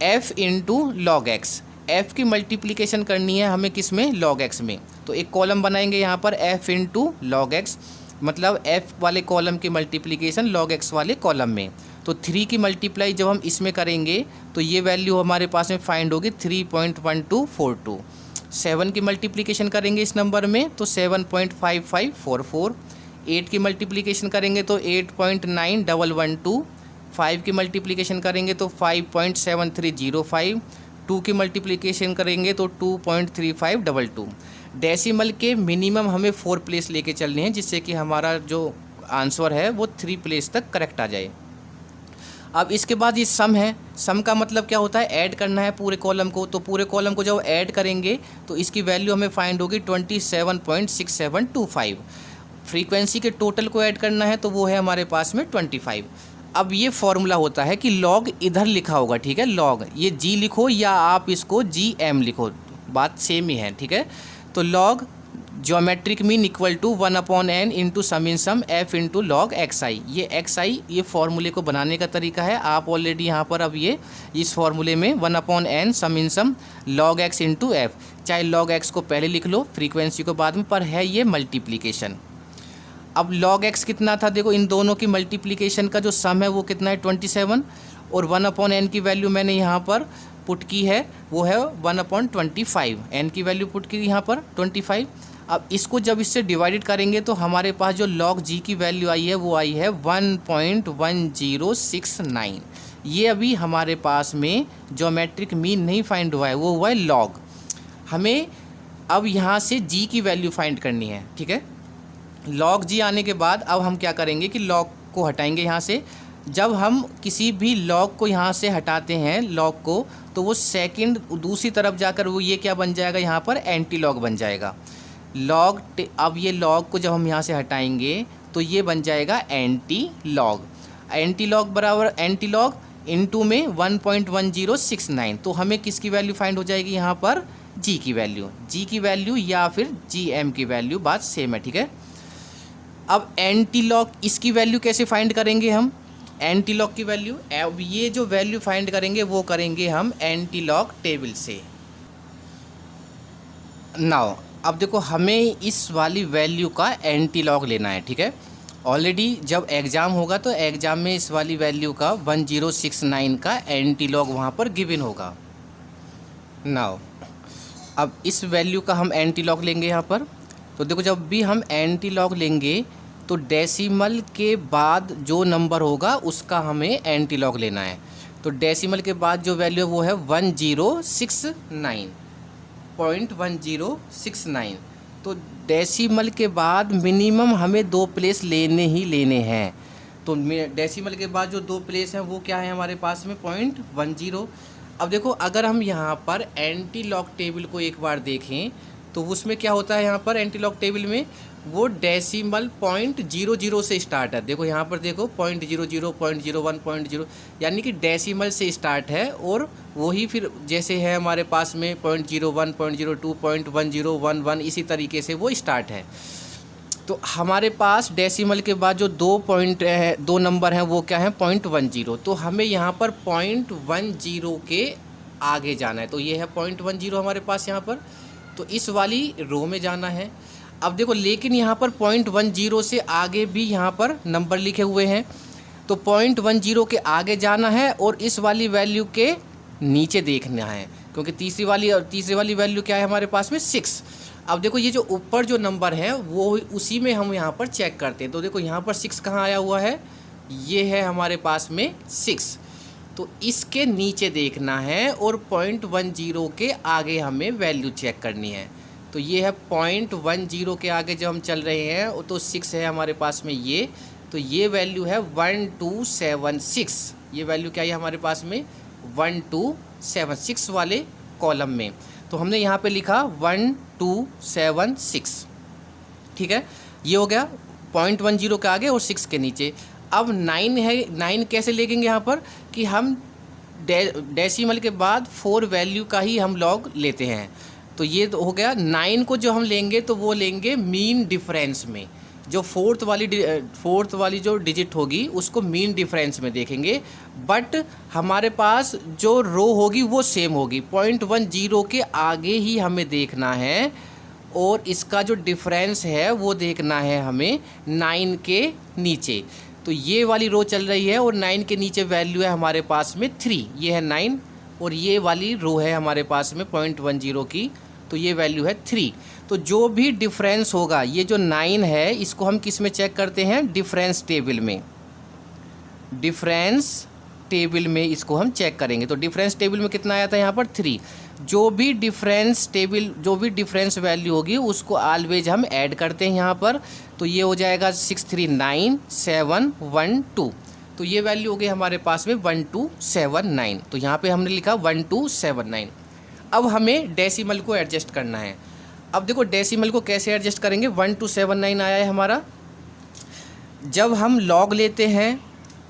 f into log x, f की मल्टीप्लिकेशन करनी है हमें किस में, log x में। तो एक कॉलम बनाएंगे यहाँ पर f इंटू log x, मतलब f वाले कॉलम की मल्टीप्लिकेशन log x वाले कॉलम में। तो 3 की मल्टीप्लाई जब हम इसमें करेंगे तो ये वैल्यू हमारे पास में फाइंड होगी 3.1242। 7 की मल्टीप्लिकेशन करेंगे इस नंबर में तो 7.5544। 8 की मल्टीप्लिकेशन करेंगे तो 8.9112। 5 की मल्टीप्लिकेशन करेंगे तो 5.7305। 2 की मल्टीप्लिकेशन करेंगे तो 2.3522। डेसिमल के मिनिमम हमें 4 प्लेस लेके चलने हैं, जिससे कि हमारा जो आंसर है वो 3 प्लेस तक करेक्ट आ जाए। अब इसके बाद ये सम है, सम का मतलब क्या होता है, ऐड करना है पूरे कॉलम को। तो पूरे कॉलम को जब ऐड करेंगे तो इसकी वैल्यू हमें फाइंड होगी 27.6725। फ्रीक्वेंसी के टोटल को ऐड करना है तो वो है हमारे पास में 25। अब ये फॉर्मूला होता है कि लॉग इधर लिखा होगा, ठीक है, लॉग ये जी लिखो या आप इसको GM लिखो, बात सेम ही है, ठीक है। तो log geometric mean equal to 1/n into sum in sum f into log xi। ये xi ये फॉर्मूले को बनाने का तरीका है। आप ऑलरेडी यहाँ पर अब ये इस फॉर्मूले में 1/n some in some log x into f, चाहे लॉग x को पहले लिख लो फ्रीक्वेंसी को बाद में, पर है ये मल्टीप्लिकेशन। अब लॉग x कितना था, देखो इन दोनों की मल्टीप्लिकेशन का जो सम है वो कितना है 27, और 1/n की वैल्यू मैंने यहाँ पर पुट की है वो है 1/25। n की वैल्यू पुट की यहाँ पर 25। अब इसको जब इससे डिवाइडेड करेंगे तो हमारे पास जो log g की वैल्यू आई है वो आई है 1.1069। ये अभी हमारे पास में ज्योमेट्रिक मीन नहीं फाइंड हुआ है, वो हुआ है लॉग। हमें अब यहाँ से जी की वैल्यू फाइंड करनी है, ठीक है। लॉग जी आने के बाद अब हम क्या करेंगे कि लॉग को हटाएंगे यहाँ से। जब हम किसी भी लॉग को यहाँ से हटाते हैं लॉग को, तो वो सेकंड दूसरी तरफ जाकर वो ये क्या बन जाएगा, यहाँ पर एंटी लॉग बन जाएगा। लॉग अब ये लॉग को जब हम यहाँ से हटाएंगे तो ये बन जाएगा एंटी लॉग। एंटी लॉग बराबर एंटी लॉग इनटू में 1.1069। तो हमें किसकी वैल्यू फाइंड हो जाएगी यहाँ पर, जी की वैल्यू या फिर जी एम की वैल्यू, बात सेम है, ठीक है। अब एंटी लॉग इसकी वैल्यू कैसे फाइंड करेंगे हम, एंटी लॉग की वैल्यू, अब ये जो वैल्यू फाइंड करेंगे वो करेंगे हम एंटी लॉग टेबल से। नाउ अब देखो हमें इस वाली वैल्यू का एंटी लॉग लेना है, ठीक है। ऑलरेडी जब एग्ज़ाम होगा तो एग्ज़ाम में इस वाली वैल्यू का 1069 का एंटी लॉग वहाँ पर गिवन होगा। नाउ अब इस वैल्यू का हम एंटी लॉग लेंगे यहाँ पर। तो देखो जब भी हम एंटी लॉग लेंगे तो डेसिमल के बाद जो नंबर होगा उसका हमें एंटी लॉग लेना है। तो डेसिमल के बाद जो वैल्यू है वो है 1069.1069। तो डेसिमल के बाद मिनिमम हमें 2 प्लेस लेने ही लेने हैं। तो डेसिमल के बाद जो 2 प्लेस हैं वो क्या है हमारे पास में 0.10। अब देखो अगर हम यहाँ पर एंटी लॉग टेबल को एक बार देखें तो उसमें क्या होता है, यहाँ पर एंटी लॉग टेबल में वो डेसिमल 0.00 से स्टार्ट है। देखो यहाँ पर देखो 0.00, 0.01, 0.0 यानी कि डेसिमल से स्टार्ट है, और वही फिर जैसे है हमारे पास में 0.01, 0.02, 0.1011 इसी तरीके से वो स्टार्ट है। तो हमारे पास डेसिमल के बाद जो 2 नंबर हैं वो क्या है 0.10। तो हमें यहाँ पर 0.10 के आगे जाना है। तो ये है 0.10 हमारे पास यहाँ पर, तो इस वाली रो में जाना है। अब देखो लेकिन यहाँ पर 0.10 से आगे भी यहाँ पर नंबर लिखे हुए हैं, तो 0.10 के आगे जाना है और इस वाली वैल्यू के नीचे देखना है, क्योंकि तीसरी वाली वैल्यू क्या है हमारे पास में 6। अब देखो ये जो ऊपर जो नंबर है वो उसी में हम यहाँ पर चेक करते हैं। तो देखो यहाँ पर 6 कहाँ आया हुआ है, ये है हमारे पास में 6, तो इसके नीचे देखना है और 0.10 के आगे हमें वैल्यू चेक करनी है। तो ये है 0.10 के आगे जब हम चल रहे हैं तो 6 है हमारे पास में ये, तो ये वैल्यू है 1276। ये वैल्यू क्या है हमारे पास में 1276 वाले कॉलम में। तो हमने यहाँ पे लिखा 1276, ठीक है। ये हो गया 0.10 के आगे और 6 के नीचे। अब 9 है, 9 कैसे लेंगे यहाँ पर कि हम डेसिमल के बाद 4 वैल्यू का ही हम लॉग लेते हैं। तो ये तो हो गया 9 को जो हम लेंगे तो वो लेंगे मीन डिफरेंस में, जो फोर्थ वाली जो डिजिट होगी उसको मीन डिफरेंस में देखेंगे। बट हमारे पास जो रो होगी वो सेम होगी, 0.10 के आगे ही हमें देखना है, और इसका जो डिफरेंस है वो देखना है हमें 9 के नीचे। तो ये वाली रो चल रही है और 9 के नीचे वैल्यू है हमारे पास में 3, ये है 9, और ये वाली रो है हमारे पास में 0.10 की, तो ये वैल्यू है 3। तो जो भी डिफरेंस होगा, ये जो 9 है इसको हम किस में चेक करते हैं, डिफरेंस टेबल में। डिफरेंस टेबल में इसको हम चेक करेंगे। तो डिफरेंस टेबल में कितना आया था यहाँ पर 3। जो भी डिफरेंस वैल्यू होगी उसको ऑलवेज हम ऐड करते हैं यहाँ पर। तो ये हो जाएगा 639712। तो ये वैल्यू हो गई हमारे पास में 1279। तो यहाँ पे हमने लिखा 1279। अब हमें डेसिमल को एडजस्ट करना है। अब देखो डेसिमल को कैसे एडजस्ट करेंगे, 1279 आया है हमारा। जब हम लॉग लेते हैं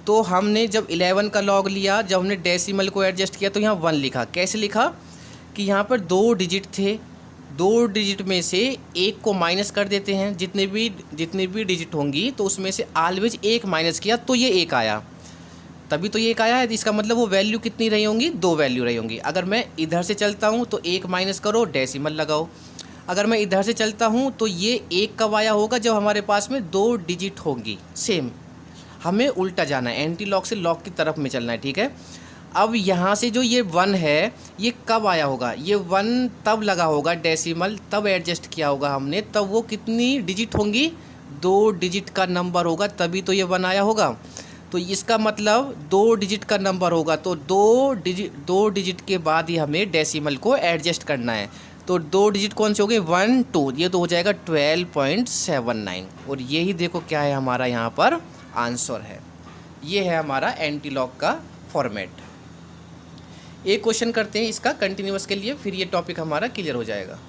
तो हमने जब 11 का लॉग लिया, जब हमने डेसिमल को एडजस्ट किया तो यहाँ 1 लिखा। कैसे लिखा कि यहाँ पर 2 डिजिट थे, 2 डिजिट में से एक को माइनस कर देते हैं, जितने भी डिजिट होंगी तो उसमें से ऑलवेज एक माइनस किया तो ये 1 आया, तभी तो ये 1 आया है। इसका मतलब वो वैल्यू कितनी रही होंगी, 2 वैल्यू रही होंगी। अगर मैं इधर से चलता हूँ तो 1 माइनस करो, डेसिमल लगाओ। अगर मैं इधर से चलता हूँ तो ये 1 कब आया होगा, जब हमारे पास में 2 डिजिट होंगी। सेम हमें उल्टा जाना है, एंटी लॉग से लॉग की तरफ में चलना है, ठीक है। अब यहाँ से जो ये 1 है ये कब आया होगा, ये 1 तब लगा होगा डेसिमल, तब एडजस्ट किया होगा हमने, तब वो कितनी डिजिट होंगी, 2 डिजिट का नंबर होगा, तभी तो ये 1 आया होगा। तो इसका मतलब 2 डिजिट का नंबर होगा, तो 2 डिजिट के बाद ही हमें डेसिमल को एडजस्ट करना है। तो 2 डिजिट कौन से हो गए, 1 2, ये तो हो जाएगा 12.79। और यही देखो क्या है हमारा यहाँ पर आंसर है। ये है हमारा एंटीलॉग का फॉर्मेट। एक क्वेश्चन करते हैं इसका कंटिन्यूअस के लिए, फिर ये टॉपिक हमारा क्लियर हो जाएगा।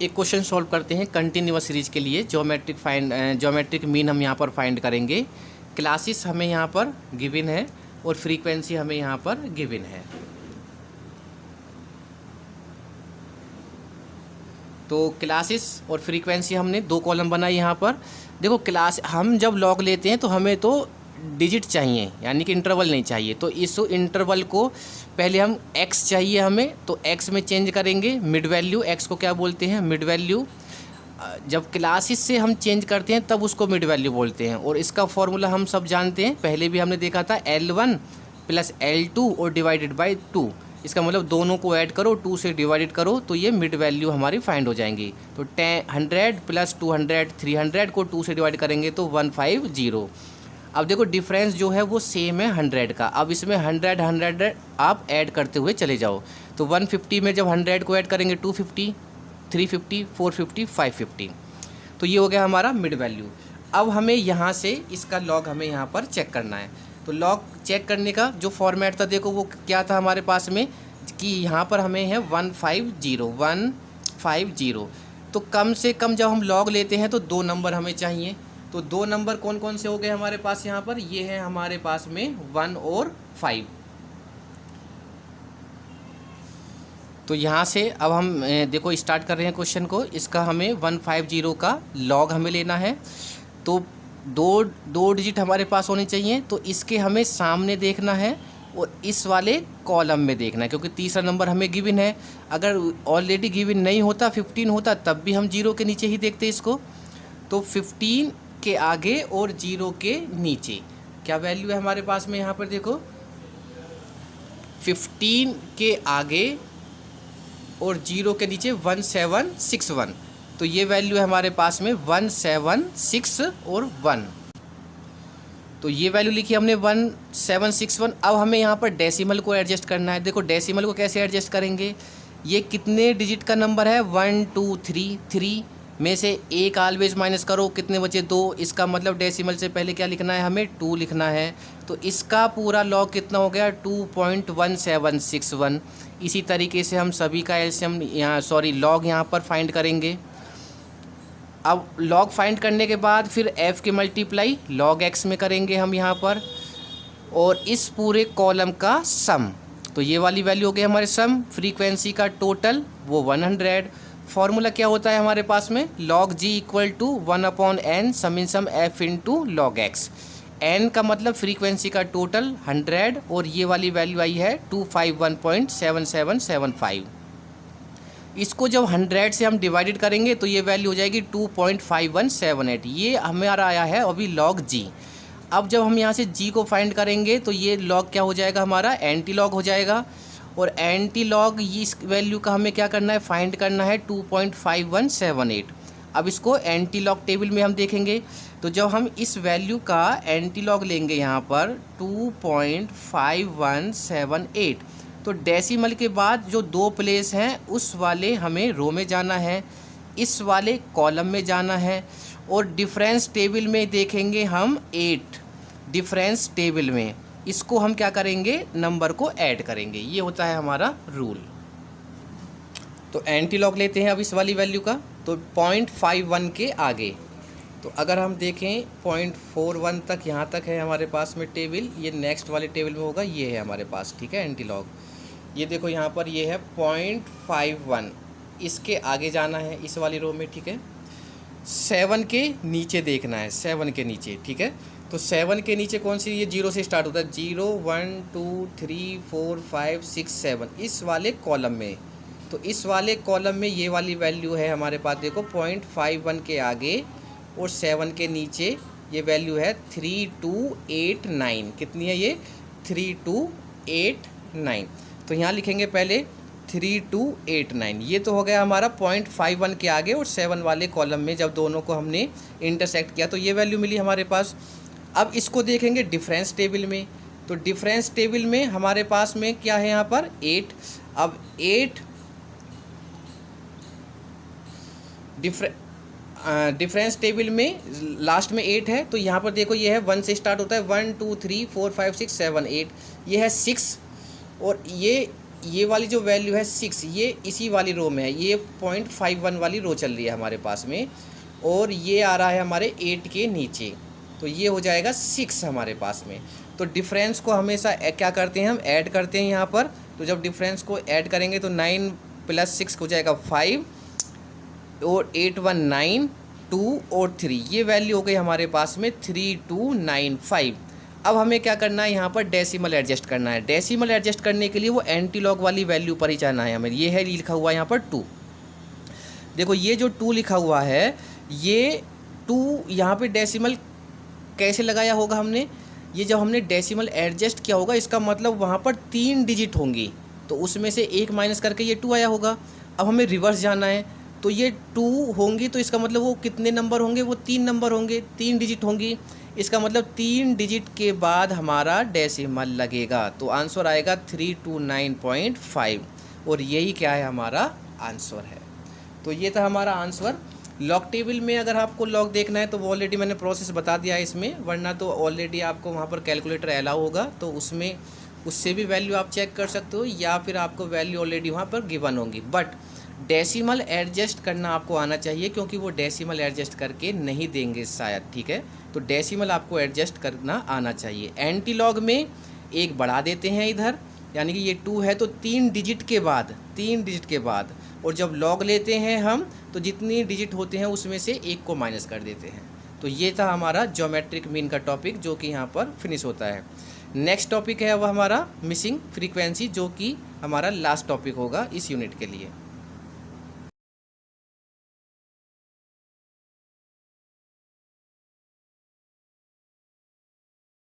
एक क्वेश्चन सॉल्व करते हैं कंटिन्यूअस सीरीज के लिए। ज्योमेट्रिक मीन हम यहाँ पर फाइंड करेंगे। क्लासेस हमें यहाँ पर गिवन है और फ्रीक्वेंसी हमें यहाँ पर गिवन है। तो क्लासेस और फ्रीक्वेंसी हमने 2 कॉलम बनाए यहाँ पर। देखो क्लास हम जब लॉग लेते हैं तो हमें तो डिजिट चाहिए, यानी कि इंटरवल नहीं चाहिए। तो इस इंटरवल को पहले हम x चाहिए हमें, तो x में चेंज करेंगे मिड वैल्यू। x को क्या बोलते हैं, मिड वैल्यू। जब क्लासेस से हम चेंज करते हैं तब उसको मिड वैल्यू बोलते हैं। और इसका फॉर्मूला हम सब जानते हैं, पहले भी हमने देखा था, L1 + L2 और डिवाइडेड बाई 2। इसका मतलब दोनों को ऐड करो, 2 से डिवाइडेड करो, तो ये मिड वैल्यू हमारी फाइंड हो जाएंगी। तो 100 + 200 300 को 2 से डिवाइड करेंगे तो 150। अब देखो डिफरेंस जो है वो सेम है 100 का। अब इसमें 100 आप ऐड करते हुए चले जाओ। तो 150 में जब 100 को ऐड करेंगे 250 350 450 550। तो ये हो गया हमारा मिड वैल्यू। अब हमें यहाँ से इसका लॉग हमें यहाँ पर चेक करना है। तो लॉग चेक करने का जो फॉर्मेट था देखो वो क्या था हमारे पास में, कि यहाँ पर हमें है 150। तो कम से कम जब हम लॉग लेते हैं तो 2 नंबर हमें चाहिए। तो 2 नंबर कौन कौन से हो गए हमारे पास यहाँ पर, ये है हमारे पास में 1 और 5। तो यहाँ से अब हम देखो स्टार्ट कर रहे हैं क्वेश्चन को। इसका हमें 150 का लॉग हमें लेना है। तो दो डिजिट हमारे पास होने चाहिए। तो इसके हमें सामने देखना है और इस वाले कॉलम में देखना है, क्योंकि तीसरा नंबर हमें गिवन है। अगर ऑलरेडी गिवन नहीं होता, 15 होता, तब भी हम 0 के नीचे ही देखते इसको। तो 15 के आगे और 0 के नीचे क्या वैल्यू है हमारे पास में, यहाँ पर देखो 15 के आगे और 0 के नीचे 1761। तो ये वैल्यू है हमारे पास में 176 और 1। तो ये वैल्यू लिखी हमने 1761। अब हमें यहाँ पर डेसिमल को एडजस्ट करना है। देखो डेसिमल को कैसे एडजस्ट करेंगे, ये कितने डिजिट का नंबर है, 1 2 3 3 में से 1 ऑलवेज माइनस करो, कितने बचे 2। इसका मतलब डेसिमल से पहले क्या लिखना है, हमें 2 लिखना है। तो इसका पूरा लॉग कितना हो गया, 2.1761। इसी तरीके से हम सभी का एलसीएम लॉग यहाँ पर फाइंड करेंगे। अब लॉग फाइंड करने के बाद फिर f के मल्टीप्लाई log x में करेंगे हम यहाँ पर, और इस पूरे कॉलम का सम। तो ये वाली वैल्यू हो गई हमारे सम। फ्रीक्वेंसी का टोटल वो 100। फॉर्मूला क्या होता है हमारे पास में, log g = 1/n सम f × log x। n का मतलब फ्रीक्वेंसी का टोटल 100 और ये वाली वैल्यू आई है 251.7775। इसको जब 100 से हम डिवाइडेड करेंगे तो ये वैल्यू हो जाएगी 2.5178। ये हमारा आया है अभी log g। अब जब हम यहाँ से g को फाइंड करेंगे तो ये log क्या हो जाएगा हमारा, एंटी लॉग हो जाएगा। और एंटी लॉग इस वैल्यू का हमें क्या करना है, फाइंड करना है 2.5178। अब इसको एंटी लॉग टेबल में हम देखेंगे। तो जब हम इस वैल्यू का एंटी लॉग लेंगे यहाँ पर 2.5178, तो डेसिमल के बाद जो 2 प्लेस हैं उस वाले हमें रो में जाना है, इस वाले कॉलम में जाना है। और डिफरेंस टेबल में देखेंगे हम 8। डिफरेंस टेबल में इसको हम क्या करेंगे, नंबर को ऐड करेंगे। ये होता है हमारा रूल। तो एंटी लॉग लेते हैं अब इस वाली वैल्यू का, तो 0.51 के आगे। तो अगर हम देखें 0.41 तक, यहाँ तक है हमारे पास में टेबल। ये नेक्स्ट वाले टेबल में होगा, ये है हमारे पास, ठीक है, एंटी लॉग। ये देखो यहाँ पर ये है 0.51, इसके आगे जाना है इस वाली रो में, ठीक है। 7 के नीचे देखना है, 7 के नीचे, ठीक है। तो 7 के नीचे कौन सी, ये 0 से स्टार्ट होता है, 0 1 2 3 4 5 6 7, इस वाले कॉलम में। तो इस वाले कॉलम में ये वाली वैल्यू है हमारे पास, देखो 0.51 के आगे और 7 के नीचे ये वैल्यू है 3289। कितनी है ये, 3289। तो यहाँ लिखेंगे पहले 3289। ये तो हो गया हमारा 0.51 के आगे और 7 वाले कॉलम में जब दोनों को हमने इंटरसेक्ट किया तो ये वैल्यू मिली हमारे पास। अब इसको देखेंगे डिफरेंस टेबल में, तो डिफरेंस टेबल में हमारे पास में क्या है यहाँ पर 8। अब 8 डिफरेंस टेबल में लास्ट में 8 है, तो यहाँ पर देखो ये है 1 से स्टार्ट होता है, 1 2 3 4 5 6 7 8, ये है 6, और ये वाली जो वैल्यू है 6 ये इसी वाली रो में है, ये 0.51 वाली रो चल रही है हमारे पास में, और ये आ रहा है हमारे 8 के नीचे, तो ये हो जाएगा 6 हमारे पास में। तो डिफरेंस को हमेशा क्या करते हैं हम, ऐड करते हैं यहाँ पर। तो जब डिफरेंस को ऐड करेंगे तो 9 + 6 हो जाएगा 5, और 8 1 9 2 और 3, ये वैल्यू हो गई हमारे पास में 3295। अब हमें क्या करना है, यहाँ पर डेसिमल एडजस्ट करना है। डेसिमल एडजस्ट करने के लिए वो एंटी लॉग वाली वैल्यू पर ही जाना है हमें। ये है लिखा हुआ यहाँ पर 2, देखो ये जो 2 लिखा हुआ है, ये 2 यहाँ पे डेसिमल कैसे लगाया होगा हमने, ये जब हमने डेसिमल एडजस्ट किया होगा इसका मतलब वहाँ पर 3 डिजिट होंगी, तो उसमें से 1 माइनस करके ये 2 आया होगा। अब हमें रिवर्स जाना है, तो ये 2 होंगी तो इसका मतलब वो कितने नंबर होंगे, वो 3 नंबर होंगे, 3 डिजिट होंगी, इसका मतलब 3 डिजिट के बाद हमारा डेसिमल लगेगा, तो आंसर आएगा 329.5, और यही क्या है हमारा आंसर है। तो ये था हमारा आंसर। लॉग टेबल में अगर आपको लॉग देखना है तो वो ऑलरेडी मैंने प्रोसेस बता दिया है इसमें, वरना तो ऑलरेडी आपको वहाँ पर कैलकुलेटर अलाउ होगा, तो उसमें उससे भी वैल्यू आप चेक कर सकते हो, या फिर आपको वैल्यू ऑलरेडी वहाँ पर गिवन होंगी। बट डेसिमल एडजस्ट करना आपको आना चाहिए, क्योंकि वो डेसिमल एडजस्ट करके नहीं देंगे शायद, ठीक है। तो डेसिमल आपको एडजस्ट करना आना चाहिए। एंटी लॉग में एक बढ़ा देते हैं इधर, यानी कि ये 2 है तो 3 डिजिट के बाद, और जब लॉग लेते हैं हम तो जितनी डिजिट होते हैं उसमें से 1 को माइनस कर देते हैं। तो ये था हमारा ज्योमेट्रिक मीन का टॉपिक, जो कि यहाँ पर फिनिश होता है। नेक्स्ट टॉपिक है वो हमारा मिसिंग फ्रीक्वेंसी, जो कि हमारा लास्ट टॉपिक होगा इस यूनिट के लिए।